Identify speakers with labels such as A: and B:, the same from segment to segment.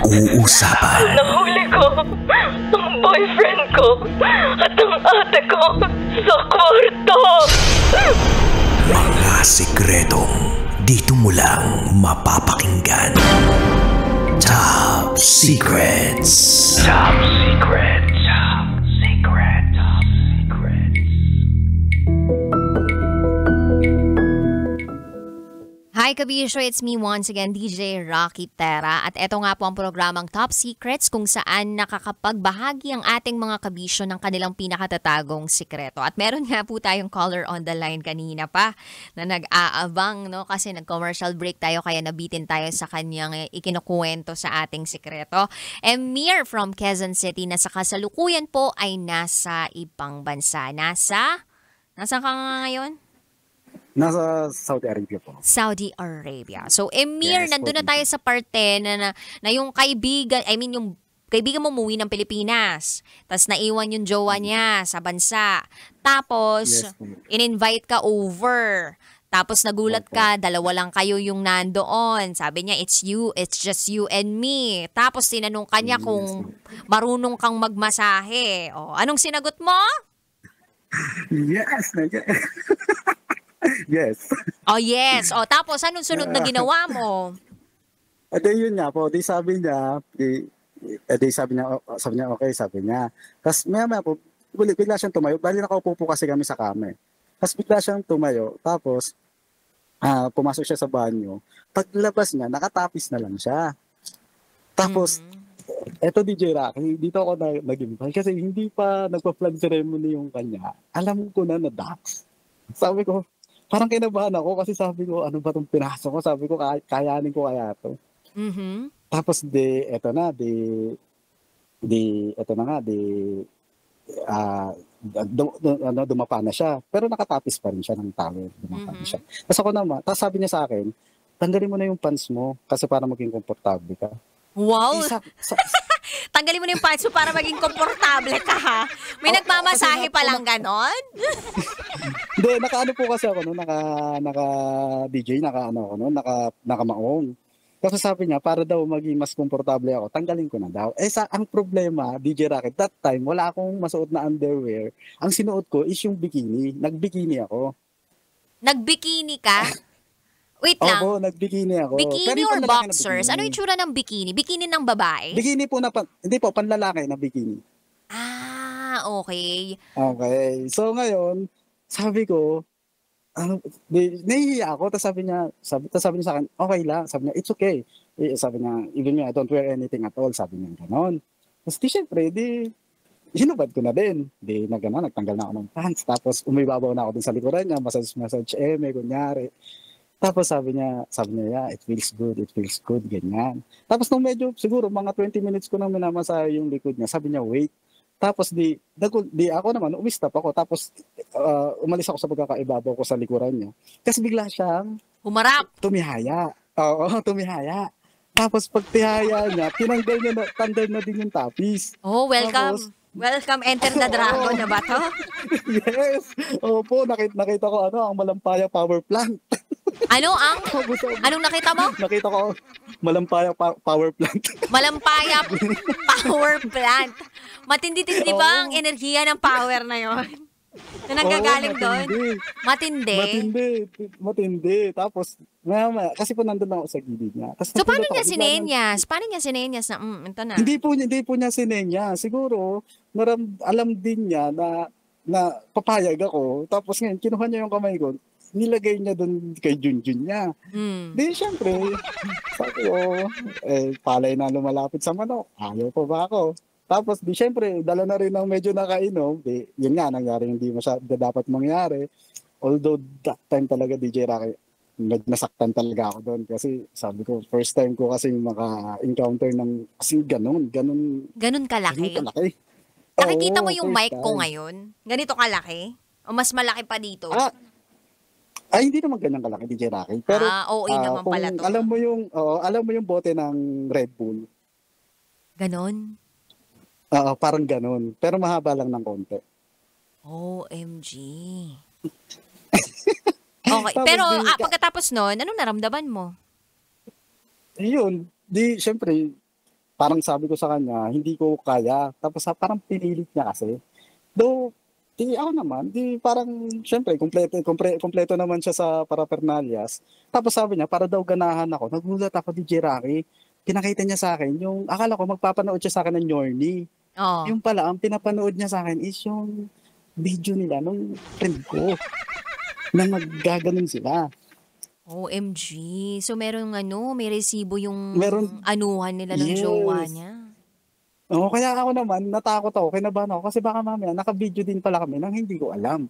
A: Pinag-uusapan.
B: Nahuli ko ang boyfriend ko at ang ate ko sa kwarto.
A: Mga sikretong dito mo lang mapapakinggan. Top Secrets. Top Secrets. Top Secrets. Top Secrets.
C: Hi Kabisyo, it's me once again, DJ Rocky Terra. At eto nga po ang programang Top Secrets kung saan nakakapagbahagi ang ating mga kabisyo ng kanilang pinakatatagong sikreto. At meron nga po tayong caller on the line kanina pa na nag-aabang, no? Kasi nag-commercial break tayo kaya nabitin tayo sa kanyang ikinukuwento sa ating sikreto. Emir from Quezon City na sa kasalukuyan po ay nasa ibang bansa. Nasaan ka nga ngayon?
D: Nasa Saudi Arabia po.
C: Saudi Arabia. So, Emir,
D: Yes,
C: nandun na
D: po.
C: tayo sa parte na yung kaibigan, yung kaibigan mo umuwi ng Pilipinas. Tapos naiwan yung jowa niya sa bansa. Tapos,
D: Yes, po.
C: in-invite ka over. Tapos nagulat ka, dalawa lang kayo yung nandoon. Sabi niya, it's just you and me. Tapos tinanong ka niya kung marunong kang magmasahe. O, anong sinagot mo?
D: Yes! Yes.
C: Oh, yes. O, tapos anong sunod na ginawa mo?
D: At yun nga po, di sabi niya, sabi niya, okay, sabi niya. Tapos maya po, bigla siyang tumayo. Bali nakaupo po kasi kami sa kame. Tapos bigla siyang tumayo. Tapos, pumasok siya sa banyo. Paglabas niya, nakatapis na lang siya. Tapos, eto DJ Rocky, dito ako nag-invite kasi hindi pa nagpa-flag ceremony yung kanya. Alam ko na Dax. Sabi ko, parang kinabahan ako kasi sabi ko, ano ba itong pinasok ko? Sabi ko, kayanin ko kaya ito.
C: Mm-hmm.
D: Tapos dumapa na siya. Pero nakatapis pa rin siya ng towel. Dumapa na siya. Tapos ako naman, tapos sabi niya sa akin, tanggalin mo na yung pants mo kasi para maging komportable ka.
C: Wow!
D: Eh,
C: Tanggalin mo na yung pants mo para maging komportable ka, ha? May nagmamasahe pa lang ganon?
D: Hindi, naka-ano po kasi ako, no? Naka-DJ, naka-maong. Kasi sabi niya, para daw maging mas komportable ako, tanggalin ko na daw. Ang problema, DJ Rocket, that time, wala akong masuot na underwear. Ang sinuot ko is yung bikini. Nag-bikini ako.
C: Nag-bikini ka? Wait lang.
D: Opo, nag-bikini ako.
C: Bikini or boxers? Ano yung tsura ng bikini? Bikini ng babae?
D: Bikini po hindi po, panlalaki na bikini.
C: Ah, okay.
D: Okay. So ngayon, sabi ko, nahihiya ako. Tapos sabi niya sa akin, okay lang. Sabi niya, it's okay. Sabi niya, even me, I don't wear anything at all. Sabi niya, ganon. Tapos syempre, hinubad ko na din. Nagtanggal na ako ng pants. Tapos umibabaw na ako din sa likuran niya, massage, kunyari. Tapos sabi niya, yeah, it feels good, ganyan. Tapos nung medyo, siguro, mga 20 minutes ko nang minamasa yung likod niya, sabi niya, wait. Tapos ako naman, umistop ako. Tapos umalis ako sa pagkakaibabaw ko sa likuran niya. Kasi bigla siyang
C: humarap.
D: Tumihaya. Oo, tumihaya. Tapos pag tihaya niya, tanggal na din yung tapis.
C: Oh, welcome. Welcome, Enter the Dragon na ba to?
D: Yes. Opo, nakita ko ang Malampaya Power Plant.
C: Anong nakita mo?
D: Nakita ko Malampaya Power Plant.
C: Malampaya Power Plant. Matindi-tindi ba ang enerhiya ng power na yon? Na nanggagaling doon?
D: Matindi. Tapos, kasi po nandun ako sa gilid niya.
C: So, paano niya sinenyas? Na, ito na.
D: Hindi po niya sinenyas. Siguro, alam din niya na papayag ako. Tapos ngayon, kinuha niya yung kamay ko. Nilagay niya doon kay Junjun niya. Di, syempre, sabi ko, palay na lumalapit sa manok. Ayaw pa ba ako? Tapos, di, syempre, dala na rin ng medyo nakainom. Di, yun nga, nangyari hindi dapat mangyari. Although, that time talaga, DJ Rocky, nasaktan talaga ako doon. Kasi, sabi ko, first time ko kasi maka-encounter ng, kasi ganun kalaki.
C: Nakikita mo yung mic ko ngayon? Ganito kalaki? O mas malaki pa dito?
D: Hindi naman ganyan kalaki, DJ Rocky. Pero,
C: OA naman pala to.
D: Alam mo yung bote ng Red Bull.
C: Ganon?
D: Parang ganun. Pero mahaba lang ng konti.
C: OMG. Okay. Pero pagkatapos nun, anong naramdaman mo?
D: Yun. Di, syempre, parang sabi ko sa kanya, hindi ko kaya. Tapos parang pinilit niya kasi. Though, di ako naman, di parang, syempre, kompleto naman siya sa parapernalyas. Tapos sabi niya, para daw ganahan ako, nagulat ako DJ Rocky. Pinakita niya sa akin, yung, akala ko magpapanood siya sa akin ng Yorny.
C: Oh.
D: Yung pala, ang pinapanood niya sa akin is yung video nila nung friend ko. Na maggaganon sila.
C: OMG. So meron may resibo yung
D: Meron.
C: anuhan nila ng
D: Yes.
C: jowa niya.
D: Oo, kaya ako naman, natakot ako, kinabahan ako, kasi baka mamaya, naka-video din pala kami nang hindi ko alam.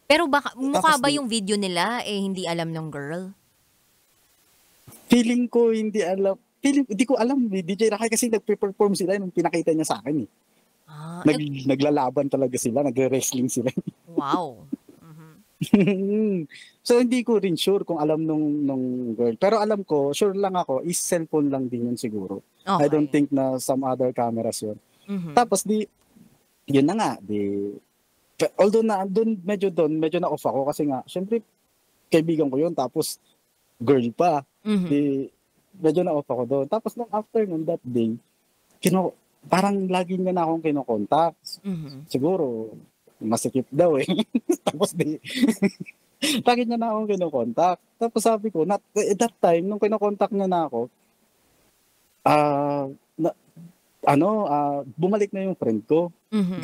C: Pero baka, mukha
D: Tapos
C: ba yung video nila hindi alam ng girl?
D: Feeling ko hindi alam. Hindi ko alam, DJ Rocky, kasi nagpe-perform sila nung pinakita niya sa akin.
C: Ah,
D: Naglalaban talaga sila, nagre-wrestling sila.
C: wow.
D: So hindi ko rin sure kung alam nung girl. Pero alam ko, sure lang ako, is cellphone lang din yun siguro.
C: Okay.
D: I don't think na some other cameras yun.
C: Mhm.
D: Tapos yun na nga, although medyo na off ako kasi nga, syempre, kaibigan ko yun, tapos girl pa.
C: Mhm.
D: Medyo na off ako doon. Tapos nung after nun that day, parang lagi niya na akong kinokontak.
C: Mhm.
D: Siguro, masikip daw eh. Tapos lagi niya na akong kinokontak. Tapos sabi ko, at that time, nung kinokontak niya na ako, bumalik na yung friend ko.
C: Mhm.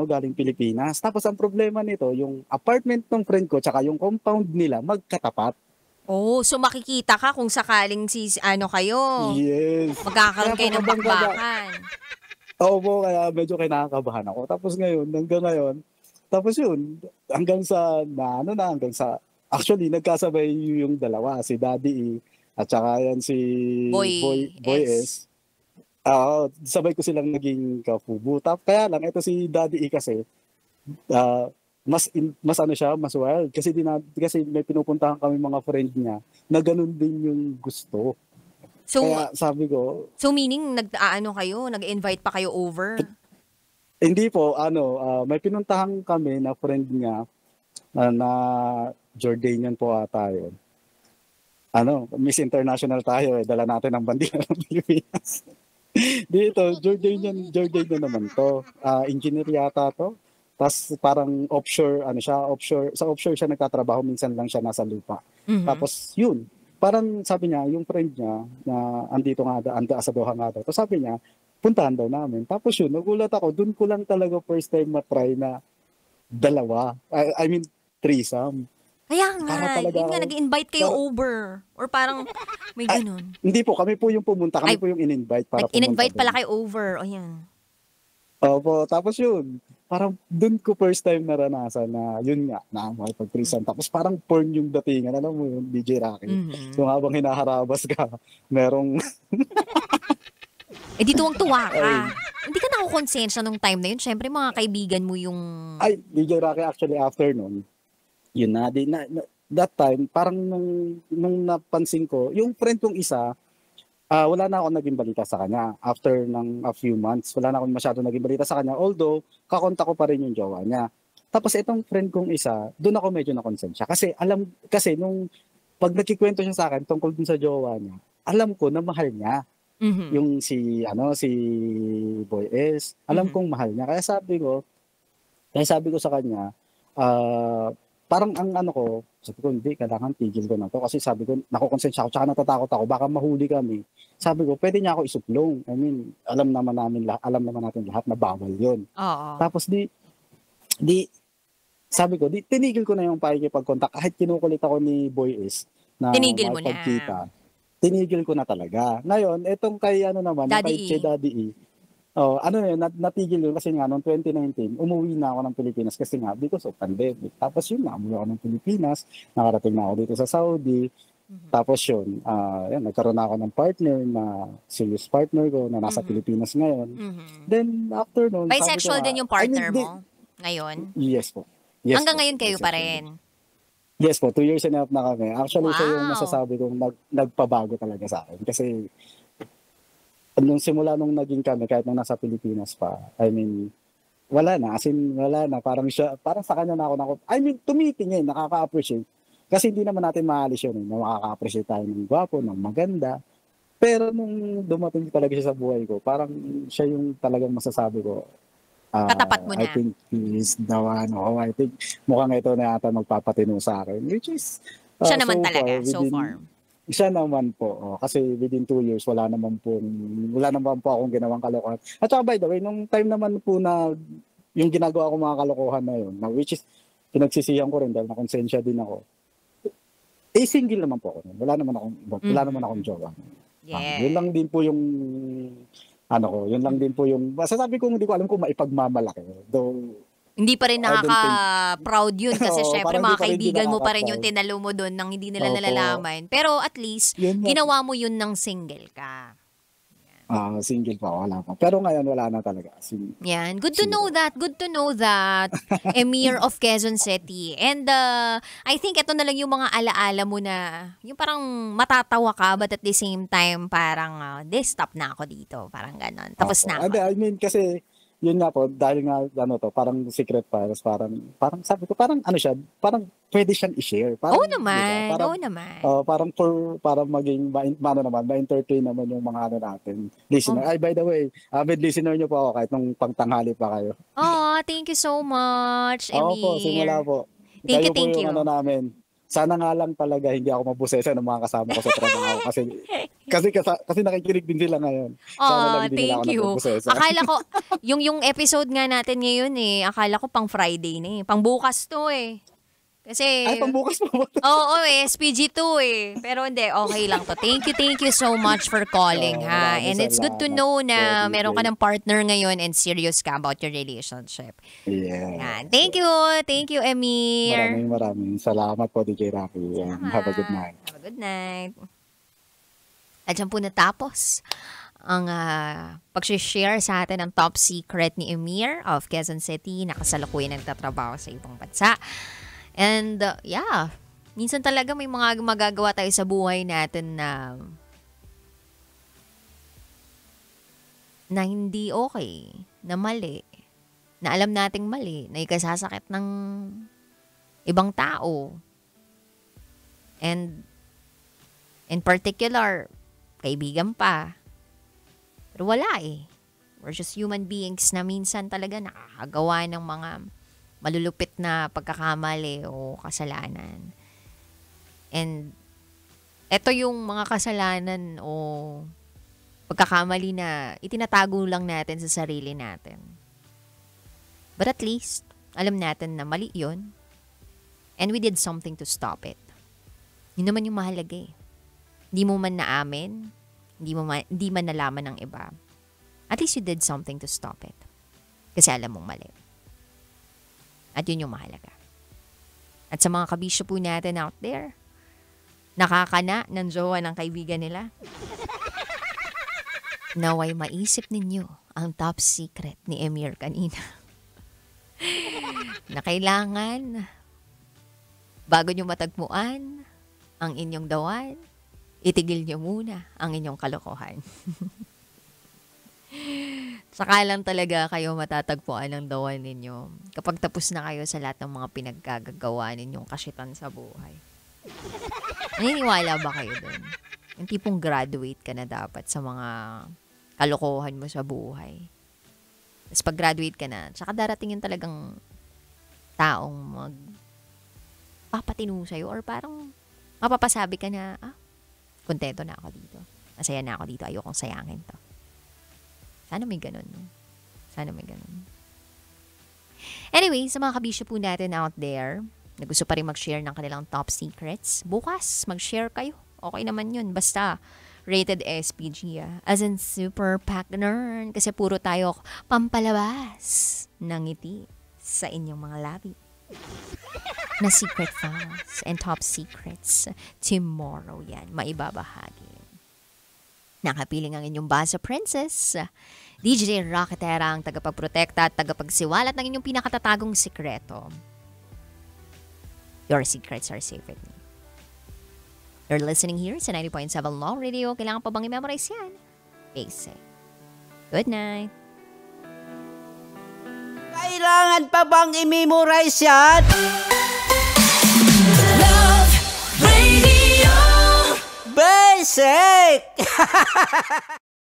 D: Galing Pilipinas. Tapos ang problema nito, yung apartment ng friend ko tsaka yung compound nila magkatapat.
C: Oh, so makikita ka kung sakaling kayo.
D: Yes.
C: Magkakaroon kayo ng
D: Kaya
C: bakbakan.
D: Oo, kaya medyo kinakabahan ako. Tapos hanggang ngayon, tapos yun, hanggang sa, actually, nagkasabay yung dalawa, si Daddy E, at saka yan si
C: Boy
D: Boy
C: S.
D: S. Sabay ko silang naging kafubo. Kaya lang, ito si Daddy E kasi, mas wild. Kasi may pinupuntahan kami mga friend niya na ganun din yung gusto.
C: So,
D: Kaya sabi ko,
C: so meaning nag-invite pa kayo over?
D: hindi po, may pinuntahan kami na friend niya na Jordanian po ata yun. Miss International tayo dala natin ang bandila ng Pilipinas. Dito, Jordanian naman to. Engineer yata to. Tapos parang offshore siya nagtatrabaho, minsan lang siya nasa lupa.
C: Mhm.
D: Tapos yun, parang sabi niya, yung friend niya na andito nga sa Doha nga daw. Tapos sabi niya, puntahan daw namin. Tapos yun, nagulat ako, dun ko lang talaga first time matry na dalawa. I mean, threesome.
C: Kaya nga,
D: Para talaga
C: yun nga,
D: ako-
C: nag-invite kayo
D: para-
C: over. Or parang may ganun.
D: Hindi po, kami po yung pumunta. Kami po yung in-invite para
C: Nag-invite
D: pumunta
C: pala
D: dun.
C: kayo over. O yan.
D: Opo, tapos yun, parang dun ko first time naranasan na yun nga, na makipag-threesome. Tapos parang porn yung datingan, alam mo yun, DJ Rocky.
C: Mhm.
D: So habang hinaharabas ka, merong,
C: Eh di tuwang-tuwa ka. Hindi ka nakukonsensya nung time na yun. Siyempre mga kaibigan mo yung...
D: DJ Rocky actually after nun, yun na, that time, parang nung napansin ko, yung friend kong isa, wala na akong naging balita sa kanya. After ng a few months, wala na akong masyado naging balita sa kanya. Although, kakontak ko pa rin yung jowa niya. Tapos itong friend kong isa, doon ako medyo nakonsensya. Kasi nung pag nagkikwento siya sa akin tungkol dun sa jowa niya, alam ko na mahal niya.
C: Mhm.
D: Yung si Boy S. Alam
C: Mhm.
D: kong mahal niya. Kaya sabi ko sa kanya, parang sabi ko, hindi, kailangan tigil ko na to. Kasi sabi ko, nakukonsensya ako, tsaka natatakot ako, baka mahuli kami. Sabi ko, pwede niya ako isuplong. I mean, alam naman natin lahat na bawal yun.
C: Oo.
D: Tapos sabi ko, tinigil ko na yung pakikipag-contact. Kahit kinukulit ako ni Boy S na
C: Tinigil mo na.
D: makipagkita, tinigil ko na talaga. Ngayon, etong kay
C: Daddy E.
D: Daddy E. Natigil yun kasi nga noong 2019, umuwi na ako ng Pilipinas kasi nga because of pandemic. Tapos yun na, umuwi ako ng Pilipinas, nakarating na ako dito sa Saudi. Tapos yun, nagkaroon na ako ng partner na serious partner ko na nasa Pilipinas ngayon.
C: Mhm.
D: Then after noon,
C: Bisexual din yung partner mo ngayon?
D: Yes po. Yes
C: Hanggang
D: po.
C: ngayon kayo pa
D: Bisexual
C: rin?
D: Yes po, 2 years and a half na kami. Actually, siya yung
C: Wow.
D: masasabi kong nagpabago talaga sa akin. Kasi nung simula nung naging kami, kahit nung nasa Pilipinas pa, I mean, wala na. Parang sa kanya na ako, tumitingin, nakaka-appreciate. Kasi hindi naman natin maalis yun, na makaka-appreciate tayo ng gwapo, ng maganda. Pero nung dumating talaga siya sa buhay ko, parang siya yung talagang masasabi ko,
C: Katapat mo
D: I
C: na.
D: think he is the one. Oh, I think mukhang ito na yata magpapatino sa akin. Which is,
C: Siya naman
D: so
C: talaga,
D: far,
C: so far.
D: Siya naman po. Kasi within 2 years, wala naman po akong ginawang kalokohan. At saka by the way, nung time naman po na yung ginagawa ko mga kalokohan na yun, which is pinagsisihan ko rin dahil nakonsensya din ako. Single naman po ako. Wala naman akong jowa.
C: Yeah.
D: Yun lang din po yung yun lang din po yung masasabi ko, hindi ko alam kung maipagmamalaki. Though
C: Hindi pa rin
D: I don't
C: nakaka-proud yun kasi
D: Oo,
C: syempre
D: parang
C: mga
D: hindi pa rin
C: kaibigan mo pa rin
D: nakaka-proud.
C: yung tinalo mo doon nang hindi nila
D: Opo.
C: nalalaman. Pero at least,
D: Yun nga.
C: ginawa mo yun ng single ka.
D: Single pa, wala pa. Pero ngayon wala na talaga.
C: Yan. Good to know that. Good to know that. Emir of Quezon City. And I think ito na lang yung mga alaala mo na yung parang matatawa ka but at the same time parang stop na ako dito. Parang ganon. Tapos na ako.
D: I mean, kasi yun nga po, dahil nga parang secret files, parang sabi ko, parang siya, parang pwede siyang i-share. Parang,
C: Oo naman.
D: Parang,
C: Oo naman.
D: parang maging, ma-entertain naman yung mga natin, listener. Ay, by the way, avid listener nyo po ako kahit nung pangtanghali pa kayo.
C: Oh, thank you so much, Emir.
D: Oo po, simula po.
C: Thank you,
D: Kayo
C: thank
D: po yung
C: you.
D: namin. Sana nga lang talaga hindi ako mabusesa ng mga kasama ko sa trabaho kasi nakikinig din sila ngayon. Sana lang hindi nila
C: Thank
D: ako
C: you.
D: nabubusesa.
C: Akala ko, yung episode nga natin ngayon akala ko pang Friday na pang bukas to Kasi,
D: Ay, pambukas po ba?
C: oo SPG2 Pero hindi, okay lang to. Thank you so much for calling, ha?
D: maraming
C: And it's good to
D: salamat
C: know na
D: po,
C: meron ka
D: DJ.
C: ng partner ngayon and serious ka about your relationship.
D: Yeah.
C: Yan. Thank you, Emir.
D: Maraming salamat po, DJ Rocky. And have a good night.
C: Have a good night. At dyan po natapos ang pag-share sa atin ng top secret ni Emir of Quezon City na kasalukuyan nagtatrabaho sa ibang bansa. And minsan talaga may mga magagawa tayo sa buhay natin na hindi okay, na mali, na alam nating mali, na ikasasakit ng ibang tao. And in particular, kaibigan pa. Pero wala We're just human beings na minsan talaga nakakagawa ng mga malulupit na pagkakamali o kasalanan. And eto yung mga kasalanan o pagkakamali na itinatago lang natin sa sarili natin. But at least, alam natin na mali yun. And we did something to stop it. Yun naman yung mahalaga Hindi mo man naamin, hindi man nalaman ng iba. At least you did something to stop it. Kasi alam mong mali. At yun yung mahalaga. At sa mga kabisyo po natin out there, nakakana ng jowa ng kaibigan nila, naway maisip ninyo ang top secret ni Emir kanina. Na kailangan, bago nyo matagpuan ang inyong dawan, itigil nyo muna ang inyong kalokohan. Saka lang talaga kayo matatagpuan ng dawan ninyo kapag tapos na kayo sa lahat ng mga pinaggagawa ninyong kasyitan sa buhay. Naniniwala ba kayo dun? Yung tipong graduate ka na dapat sa mga kalokohan mo sa buhay. Tapos pag graduate ka na, tsaka darating yung talagang taong magpapatino sa'yo or parang mapapasabi ka na, kontento na ako dito. Masaya na ako dito. Ayokong sayangin to. Sana may ganun. No? Sana may ganun. Anyway, sa mga kabisyo po natin out there, na gusto pa rin mag-share ng kanilang top secrets, bukas, mag-share kayo. Okay naman yun. Basta, rated SPG. As in, super pack nerd. Kasi puro tayo pampalabas ng ngiti sa inyong mga labi. Na secret files and top secrets. Tomorrow yan. Maibabahagi. Nakapiling ang inyong Basa Princess. DJ Rocketera ang tagapagprotekta at tagapagsiwalat ng inyong pinakatatagong sikreto. Your secrets are safe with me. You're listening here sa 90.7 Law Radio. Kailangan pa bang i-memorize yan? Basic. Good night.
E: Kailangan pa bang i-memorize yan?
A: Love Radio.
E: Basic!